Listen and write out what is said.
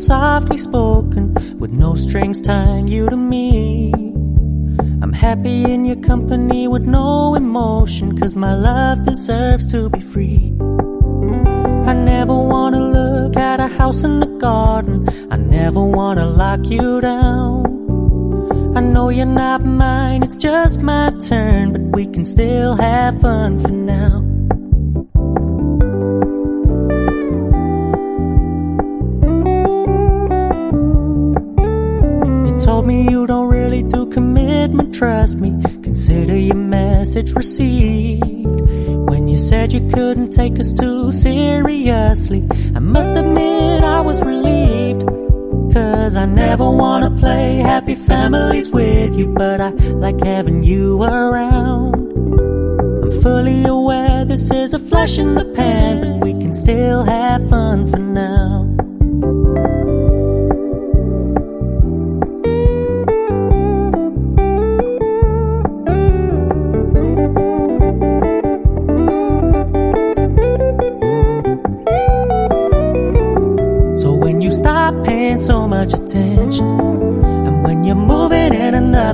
softly spoken, with no strings tying you to me. I'm happy in your company with no emotion, 'cause my love deserves to be free. I never wanna look at a house in the garden, I never wanna lock you down. I know you're not mine, it's just my turn, but we can still have fun for now. You told me you don't really do commitment, trust me, consider your message received. When you said you couldn't take us too seriously, I must admit I was relieved. 'Cause I never wanna play happy families with you, but I like having you around. I'm fully aware this is a flash in the pan, but we can still have fun for now. Stop paying so much attention, and when you're moving in another